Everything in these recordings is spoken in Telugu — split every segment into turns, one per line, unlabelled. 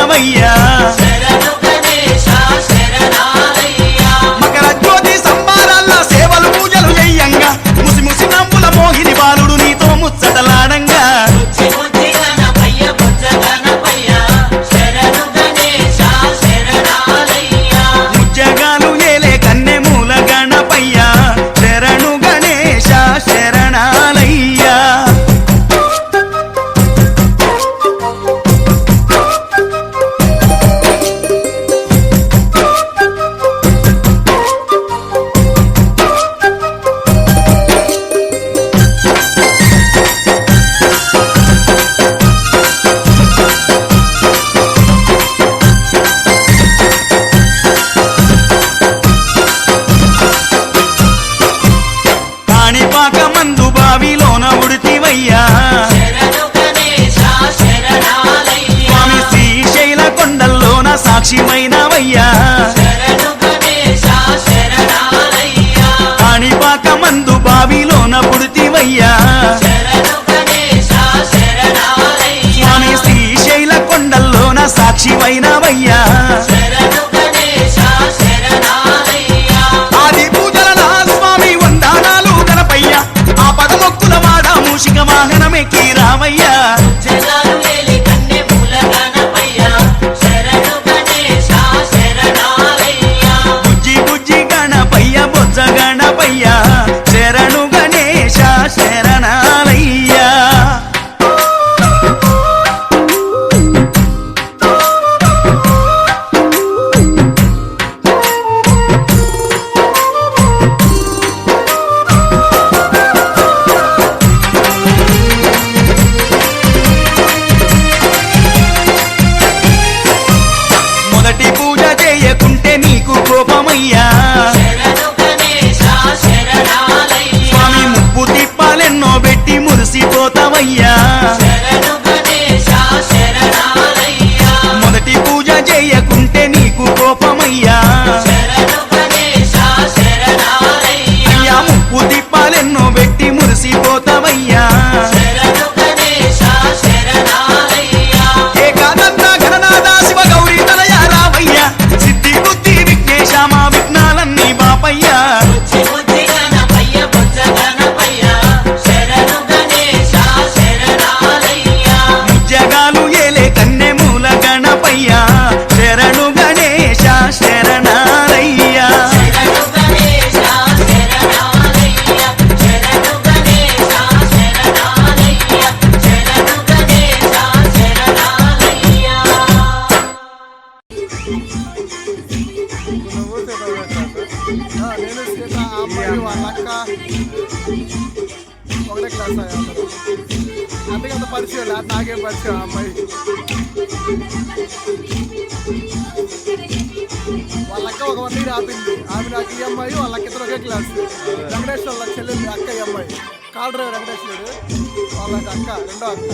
వయ్యా మకర జ్యోతి సంబారాల్లో సేవలు పూజలు చెయ్యంగా ముసి ముసి నవ్వుల మోహిని బాలుడు నీతో ముచ్చటలాడంగా ముజ్జగాలు ఏలే కన్నెమూల గణపయ్యా శరణు గణేశ శరణాలయ్యా మందు బావిలోన ఉడితివయ్యా స్వామి శ్రీశైల కొండల్లోన సాక్షిమైనవయ్యా కాణిపాక మందు బావిలోన పుడితివయ్యా స్వామి శ్రీశైల కొండల్లోన సాక్షిమైనవయ్యా ఆది పూజల స్వామి వందనాలు గణపయ్యా ఆ పదమొక్కుల వాడ మూషిక వాహనమెక్కి రామయ్యా బుజ్జి బుజ్జి గణపయ్య బొజ్జ గణపయ్యా శరణు గణేశ శరణాలయ్యా మొదటి పూజ చేయకుంటే నీకు కోపమయ్యా స్వామి ముప్పు తిప్పాలెన్నో పెట్టి మురిసిపోతావయ్యా మొదటి పూజ చేయకుంటే నీకు కోపమయ్యా అయ్యా ముప్పు తిప్పాలెన్నో పెట్టి మురిసిపోతావయ్యా ఏకాదంత గణనాథ శివ గౌరీ తనయ రావయ్యా సిద్ధి బుద్ధి విఘ్నేశ మా విఘ్నాలన్నీ బాపయ్యా ముజ్జగాలు ఏలే కన్నెమూల గణపయ్యా శరణు గణేశ శరణాలయ్యా
నేను సీత ఆ అమ్మాయి వాళ్ళ అక్క ఒకటే క్లాస్ అందుకే అంత పరిచయం లేదు నాకేం పరిచయం ఆ అమ్మాయి వాళ్ళ అక్క ఒక 1 year ఆపింది ఆమె నాకు ఈ అమ్మాయి వాళ్ళ అక్క ఇద్దరు ఒకే క్లాస్ వెంకటేష్ వాళ్ళ చెల్లెలు అక్క ఈ అమ్మాయి కాల్ డ్రైవర్ వెంకటేష్ లేడు వాళ్ళకి అక్క రెండో అక్క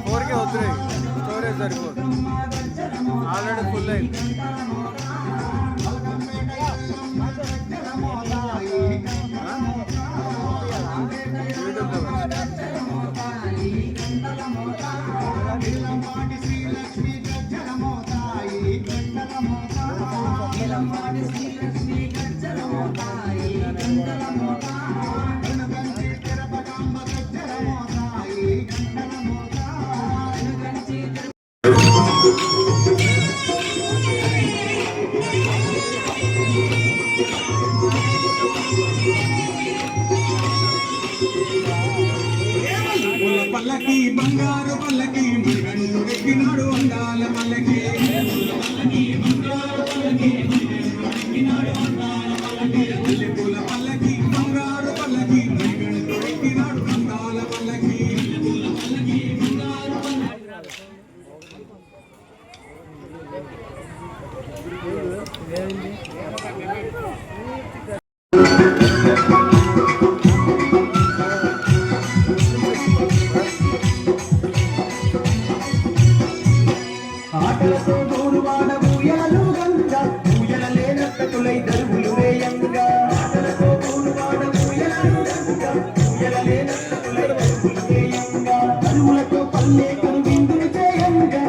ఊరికే వద్దురే స్టోరేజ్ సరిపోదు ఆల్రెడీ ఫుల్ అయింది
పల్లకి బంగారు పల్లకి మణిగండు ఎక్కినాడు అందాల మల్లకి పూల పల్లకి బంగారు పల్లకి మణిగండు ఎక్కినాడు అందాల మల్లకి
ఆటలతో గోరువాడ ఊయలు గంగా ఊయల లేనట్టులై దరువులు వేయంగా ఆటలతో గోరువాడ ఊయలు గంగా ఊయల లేనట్టులై దరువులు వేయంగా దరువులతో పల్లెకును విందులు చేయంగా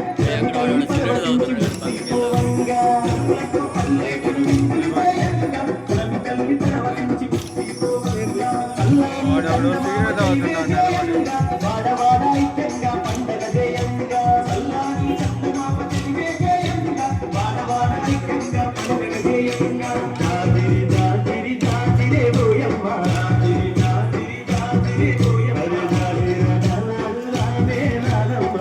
పర్వతించి ముక్తిపోవంగా దరువులతో పల్లెకును విందులు చేయంగా కలిగి పర్వతించి ముక్తిపోవంగా వాడవాడ ఐక్యంగా పండగ చేయంగా సల్లాని చందమామ తెలివే చేయంగా వాడవాడ ఐక్యంగా పండగ చేయంగా జాతిరి జాతిరి జాతిరే పోయమ్మ జాతిరి జాతిరి జాతిరే పోయమ్మ రావే రానమ్మ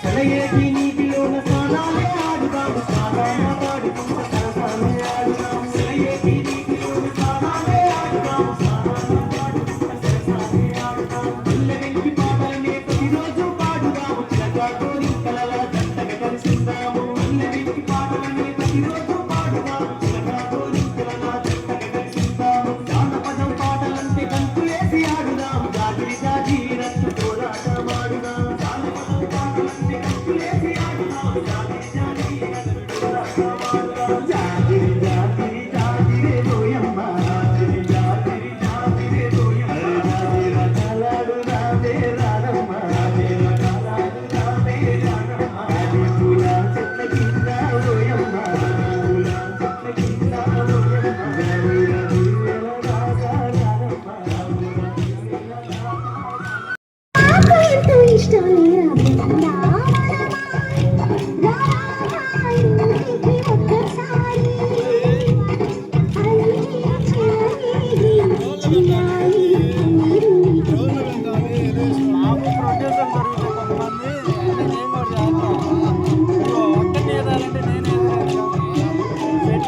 సెలయేటి నీటిలోన స్నానాలే ఆడుదాము స్నానాల పాడుకుంటూ సరసాలే ఆడుదాము సెలయేటి నీటిలోన స్నానాలే ఆడుదాము స్నానాల పాడుకుంటూ సరసాలే ఆడుదాము పిల్లలెంకి పాటలనే ప్రతిరోజు పాడుదాము చిలకా కోరికలలా జంటగా కలిసిందాము పిల్లలెంకి పాటలనే ప్రతిరోజు పాడుదాము చిలకా కోరికలలా జంటగా కలిసిందాము జానపదం పాటలంటే గంతులేసి ఆడుదాము జాగిరి జాగిరి రత్తు కోలాటమాడుదాము జానపదం పాటలంటే గంతులేసి ఆడుదాము జాగిరి జాగిరి రత్తు కోలాటమాడుదాము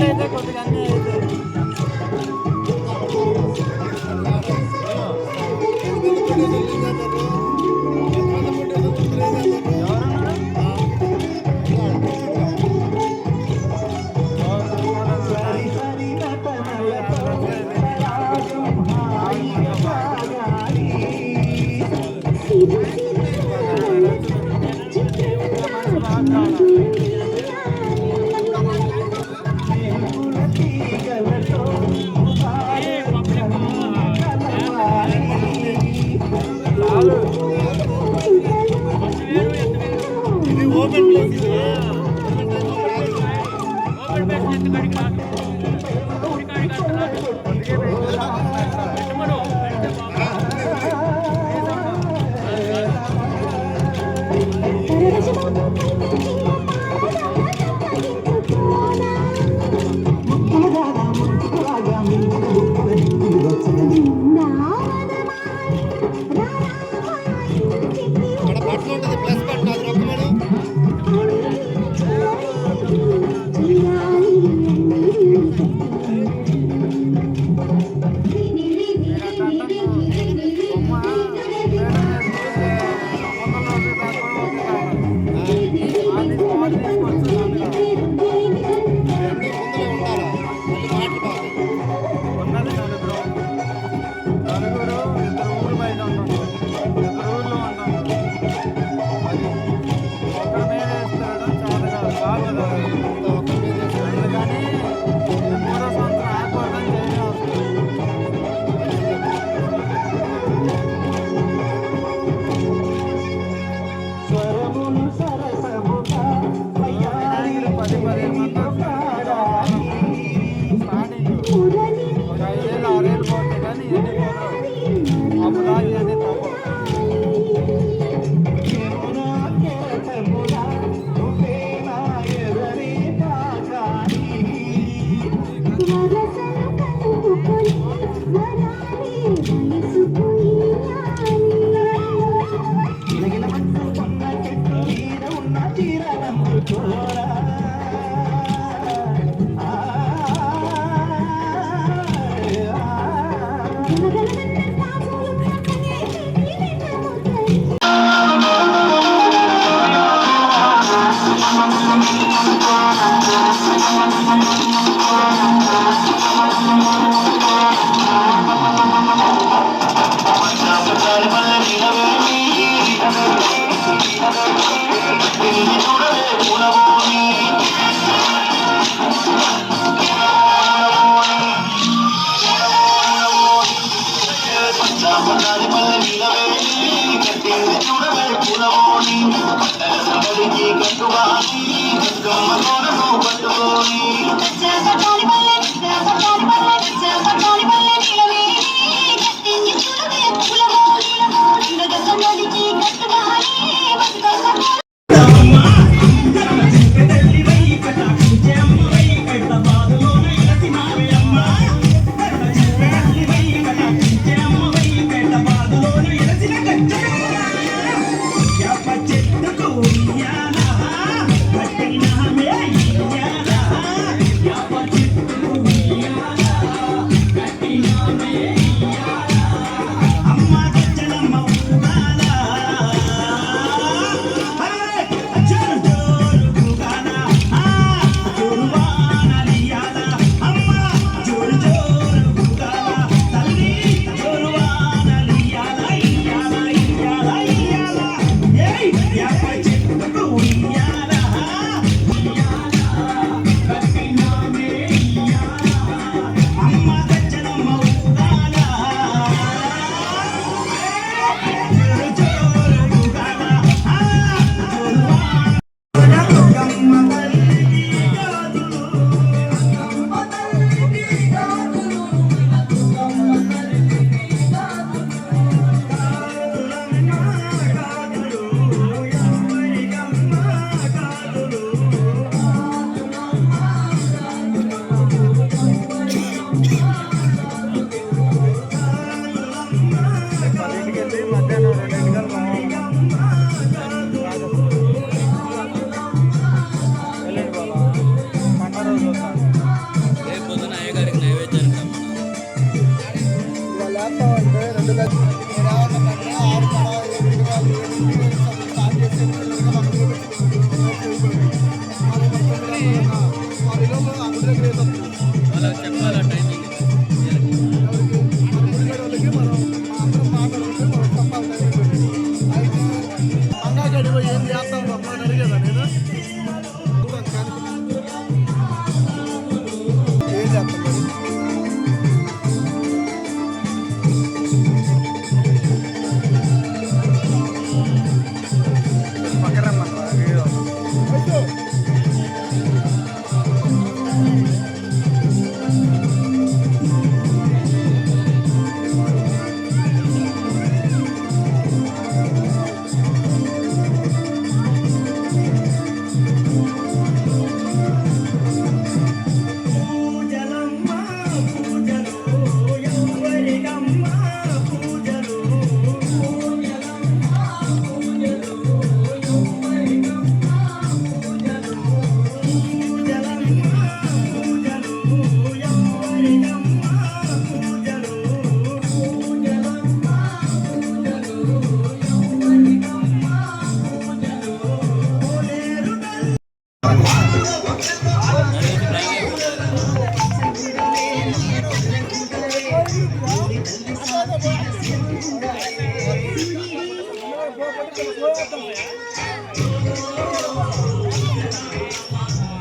అయితే కొద్దిగా అన్నీ అయితే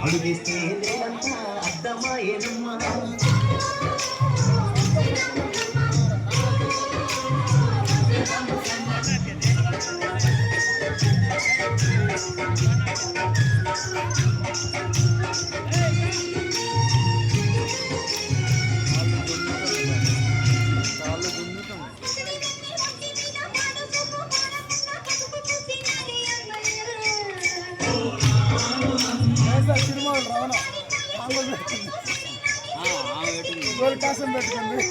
అడుగిస్తే నేనంతా అర్థమాయేనమ్మా
సినిమాలు రావణ కాసం పెట్టుకుంది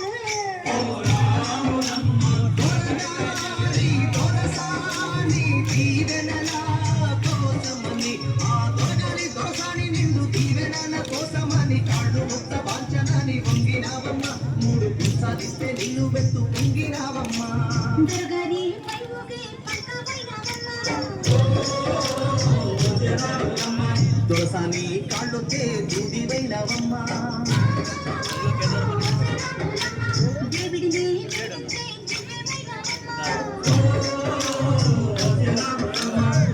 దొరసాని కాళ్ళొచ్చే దూదివైనవమ్మా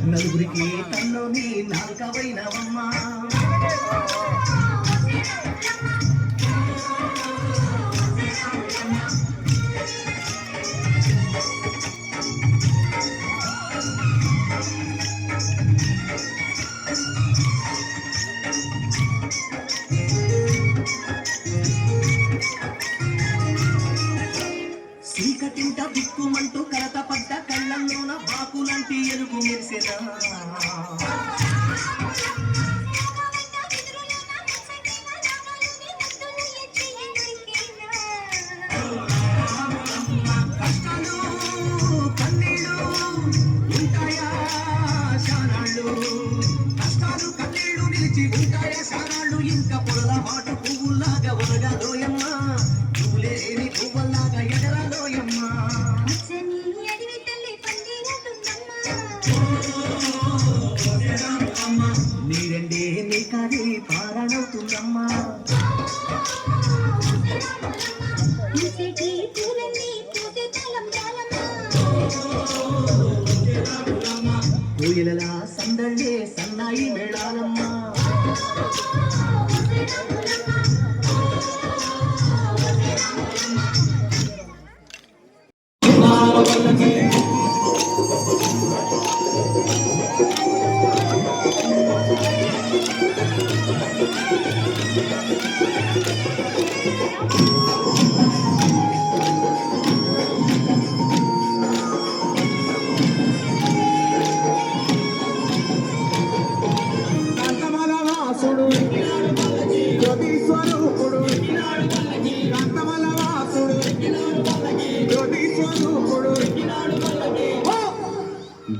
నలుగురికి కన్నుని నాలుకవైనవమ్మా చీకటింట దిక్కుమంటూ కలత పడ్డ కళ్ళల్లోన బాకులాంటి ఎరుగు మెరిసెనా కష్టాలు కన్నీళ్ళు ఉంటాయా శానాళ్ళు కష్టాలు కన్నీళ్ళు నిలిచి ఉంటాయా శానాళ్ళు ఇంకా పొరల మాట పువ్వులాగా ఒరగాలోయమ్మా పువ్వులేని పువ్వులాగా ఎగరాలోయమ్మా నీరండే నీ కాదే పారణవుతుందమ్మా కోయిలలా సందళ్ళే సన్నాయి మేళాలమ్మా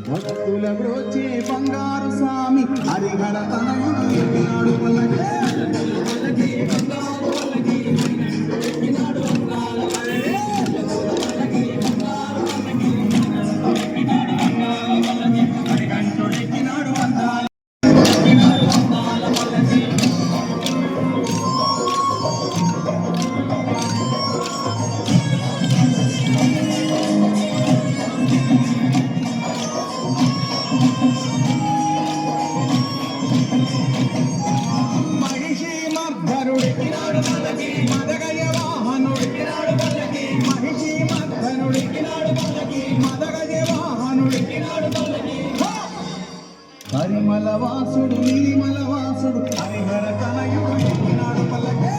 భక్తుల బ్రోచే బంగారు స్వామి హరిహర తనయుడు ఎక్కినాడు పల్లకి హరిమల వాసుడు నీలిమల వాసుడు హరిహర తనయుడు ఎక్కినాడు పల్లకి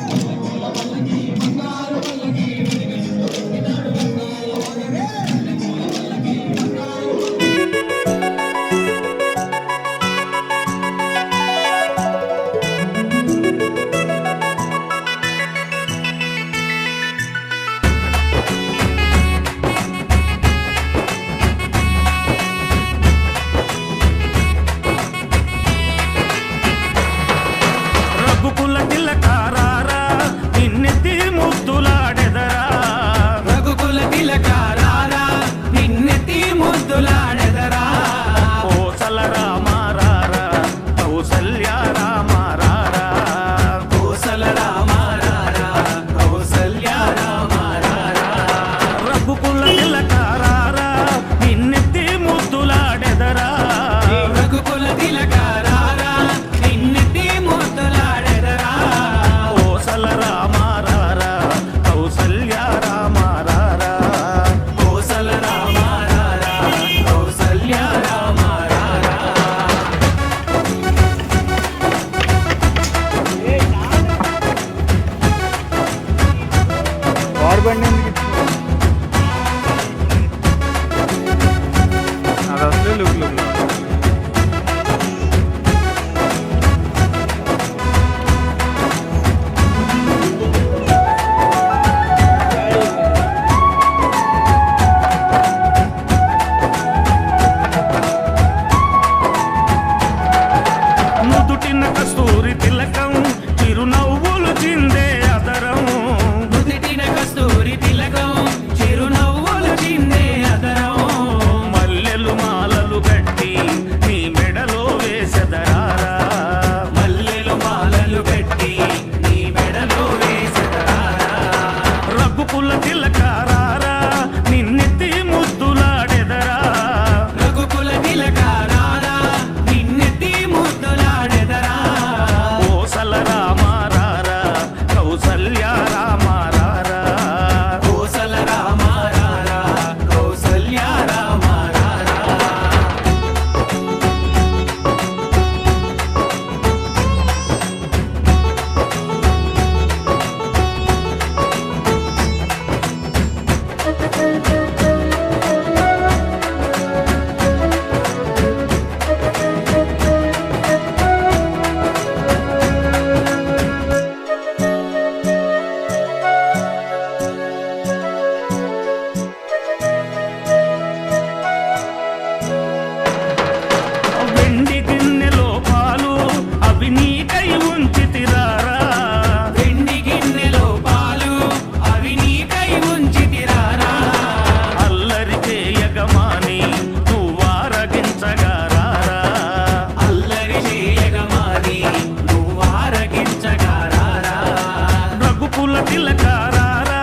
తిలకారారా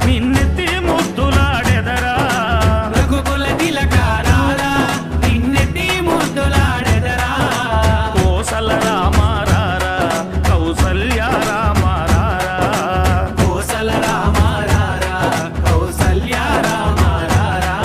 నిన్నెత్తి ముద్దులాడెదరా
రఘుకుల తిలకారారా నిన్నెత్తి ముద్దులాడెదరా
కోసల రామారారా కౌసల్య రామారారా
కోసల రామారారా కౌసల్య రామారారా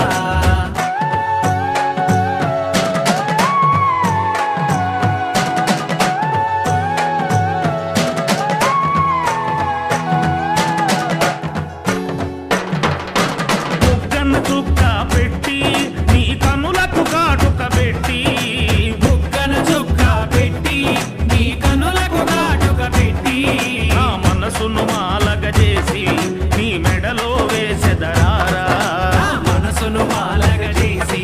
బుగ్గన చుక్క పెట్టి నీ కనులకు కాటుక పెట్టి
బుగ్గన చుక్క పెట్టి నీ కనులకు కాటుక పెట్టి
నా మనసును మాలగ చేసి నీ మెడలో వేసెదరారా
నా మనసును మాలగ చేసి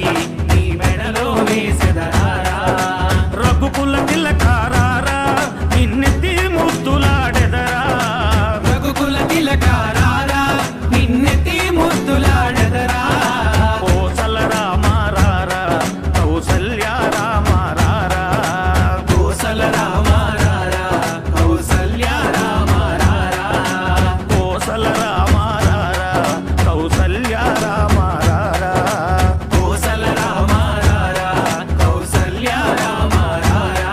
నీ మెడలో వేసెదరారా
రఘుకుల తిలకారారా నిన్నెత్తి ముద్దులాడెదరా
రఘుకుల తిలకారారా నిన్నెత్తి ముద్దులాడెదరా
కోసల రామారారా కౌసల్య రామారారా
కోసల రామారారా కౌసల్య రామారారా
కోసల రామారారా కౌసల్య రామారారా
కోసల రామారారా కౌసల్య రామారారా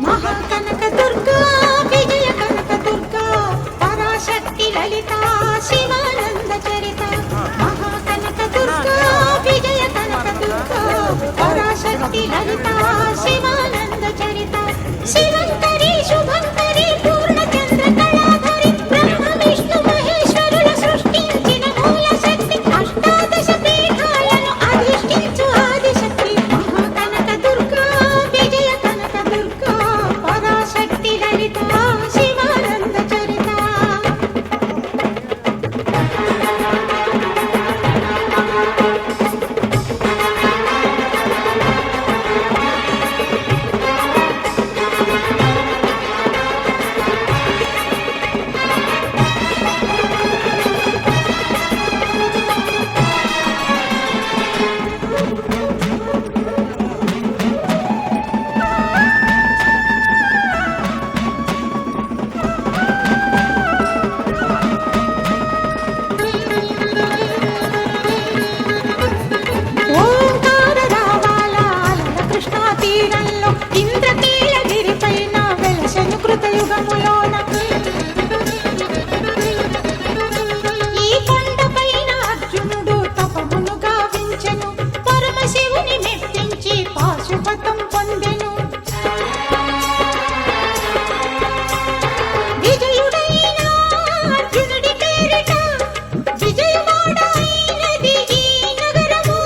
మహాకనక దుర్గా విజయ కనక దుర్గా పరాశక్తి లలిత శివానంద చరిత మహాకనక దుర్గా విజయ కనక దుర్గా పరాశక్తి లలిత శివానంద చరిత శివంకరి శుభంకరి పూర్ణచంద్ర కళాధరి బ్రహ్మ విష్ణు మహేశ్వరుల సృష్టించిన మూల శక్తి అష్టాదశ పీఠాలను అధిష్ఠించు ఆదిశక్తి మహాకనక దుర్గా విజయ కనక దుర్గా పరాశక్తి లలిత శివానంద చరిత ఓంకార రావాల అలల కృష్ణా తీరంలో ఇంద్రకీలగిరి పైన వెలసెను కృతయుగములోన ఈ కొండపైన అర్జునుడు తపమును గావించెను పరమశివుని మెప్పించి పాశుపతం పొందెను విజయుడైన అర్జునుడి పేరిట విజయవాడ అయినది ఈ నగరము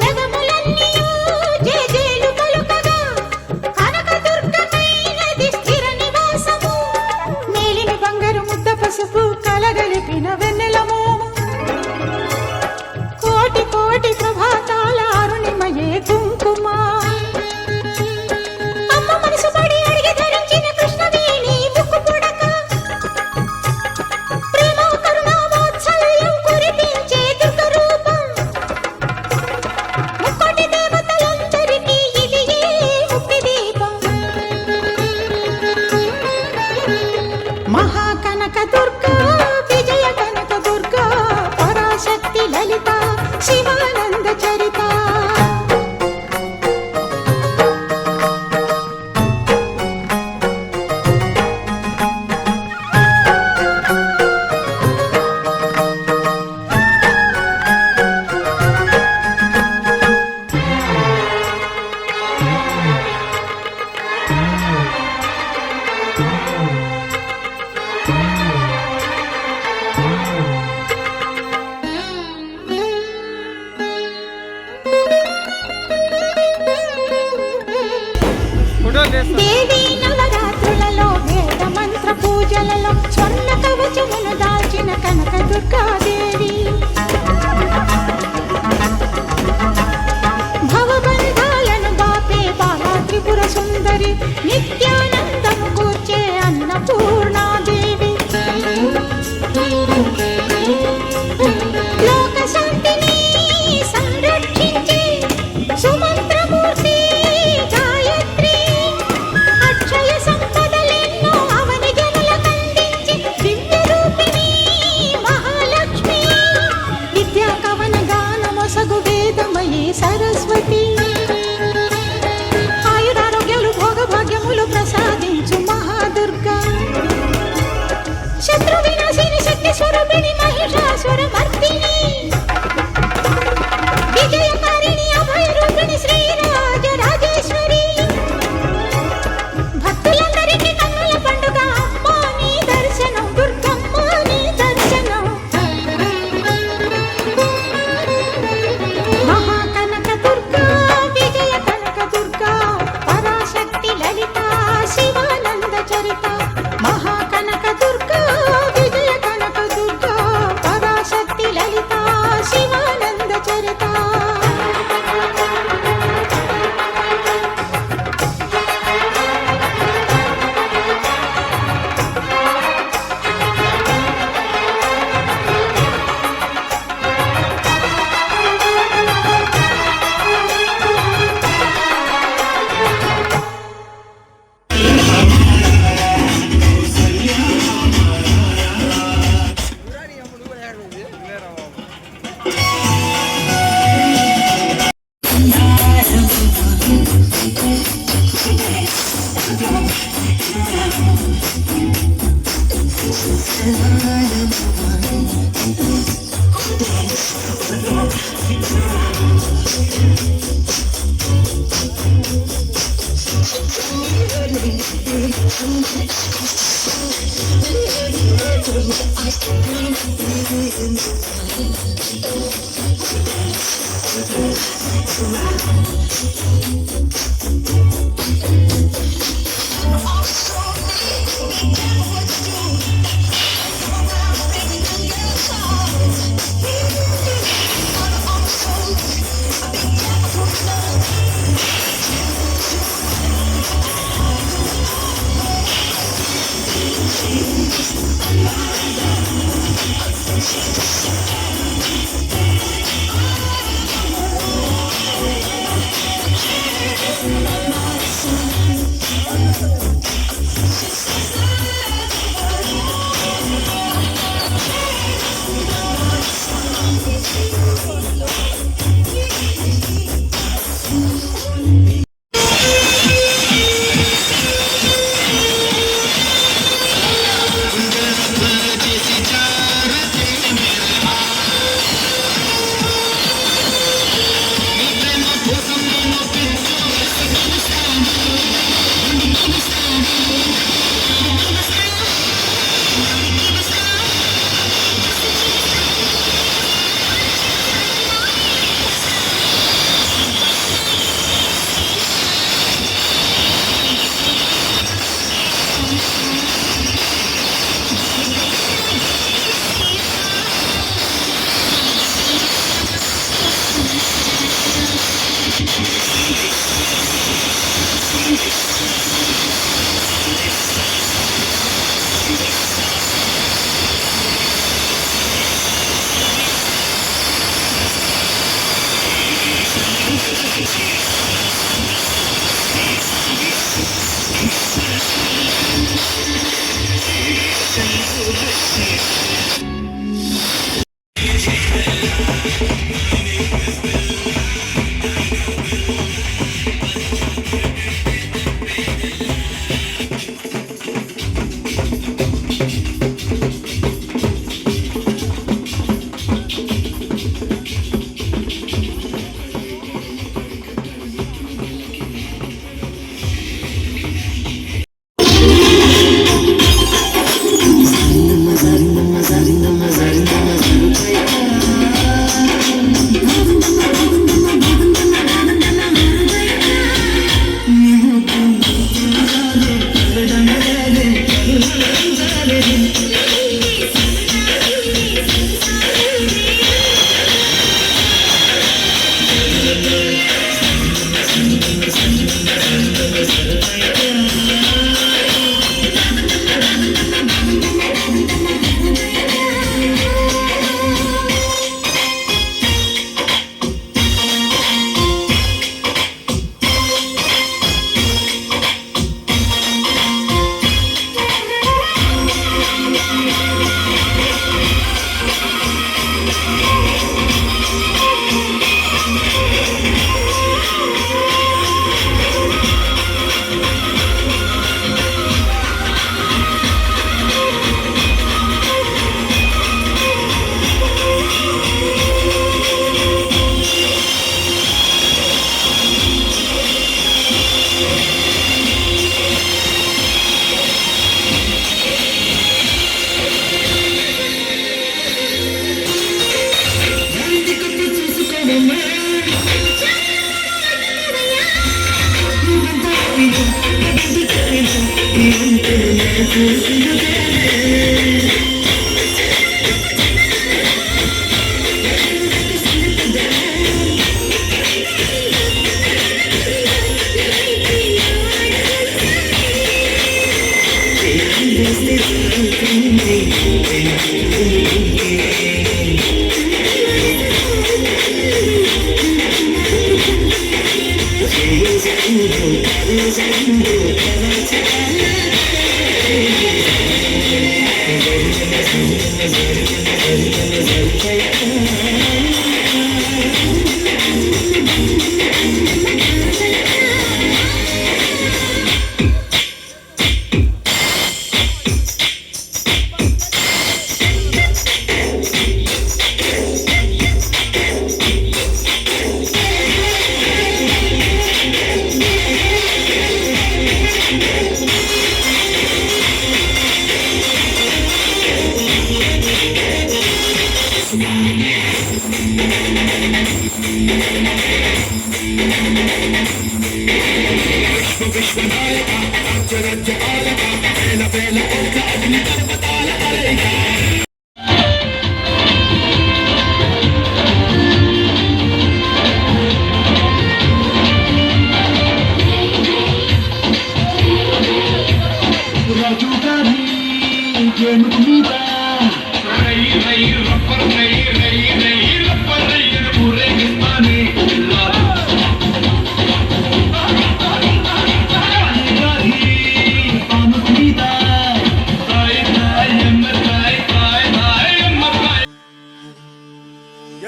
జగములన్నీయు జేజేలు పలుకగా కనకదుర్గమైనది స్థిర దేవీ నవరాత్రులలో వేద మంత్ర పూజలలో స్వర్ణ కవచమును దాల్చిన కనక దుర్గాదేవి భవబంధాలను బాపే బాలా త్రిపుర సుందరి నిత్యానందము కూర్చే అన్నపూర్ణాదేవి లోక శాంతిని సంరక్షించే సుమంత్రమూర్తి గాయత్రి అక్షయ సంపదలెన్నో అవని జనులకందించి దివ్య రూపిణి మహాలక్ష్మి విద్యా కవన గానమొసగు వేదమయీ సరస్వతి ఆయురారోగ్యాలు భోగభాగ్యములు ప్రసాదించు మహాదుర్గా శత్రు వినాశిని శక్తి స్వరూపిణి మహిషాసుర మర్దిని విజయకారిణి అభయ రూపిణి శ్రీరాజ రాజేశ్వరి భక్తులందరికీ కన్నుల పండుగ అమ్మా నీ దర్శనం దుర్గమ్మ నీ దర్శనం మహాకనక దుర్గా విజయ కనక దుర్గా పరాశక్తి లలిత శివానంద చరిత మహాకనక దుర్గా విజయ కనక దుర్గా పరాశక్తి లలిత శివానంద చరిత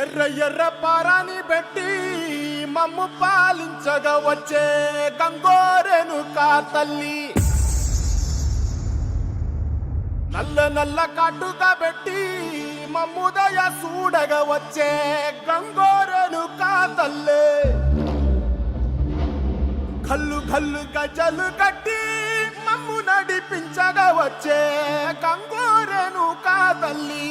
ఎర్ర ఎర్ర పారాని పెట్టి మమ్ము పాలించగా వచ్చే గంగోరెను కా తల్లి, నల్ల నల్ల కాటుగా పెట్టి మమ్ముదయ చూడగా వచ్చే గంగోరెను కా తల్లి, కల్లు కల్లు గజలు కట్టి మమ్ము నడిపించగా వచ్చే గంగోరెను కా తల్లి.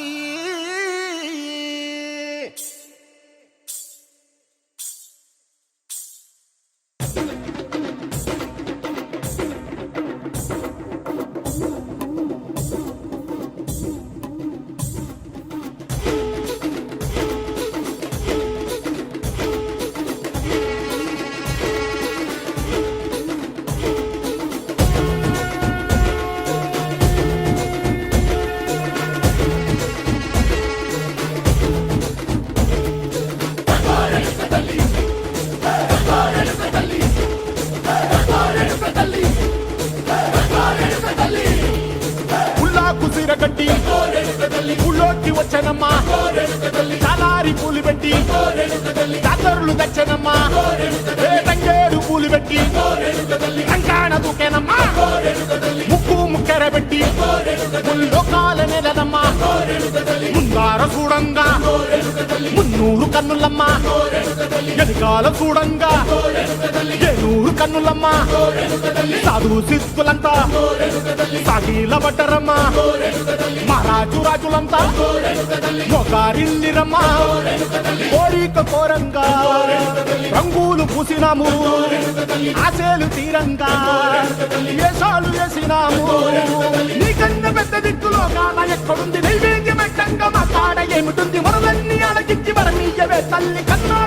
గట్టి ఊళ్ళోకి వచ్చనమ్మా, చాలారి పూలు పెట్టి జాతరులు తెచ్చనమ్మా, తంగేరు పూలు పెట్టి కంకాణ దూకేనమ్మా, ముక్కు ముక్కెర పెట్టి ముల్లోకాల నెలనమ్మా, ముందార చూడంగా మున్నూరు కన్నులమ్మా, ఎదుకాల చూడంగా ఏనూరు కన్నులమ్మా, సాధు సిద్ధులంతా సాగిల పడ్డరమ్మా, మహారాజు రాజులంతా మొగారిల్లిరమ్మా, కోరిక కోరంగా రంగులు పూసినాము, ఆశలు తీరంగా వేషాలు వేసినాము, నీకన్నా పెద్ద దిక్కులో కాన ఎక్కడుంది, నైవేద్యం పెట్టంగా మా కాడ ఏమిటుంది, మొరలన్నీ అడగిచ్చి వరమీయవే తల్లి కన్నా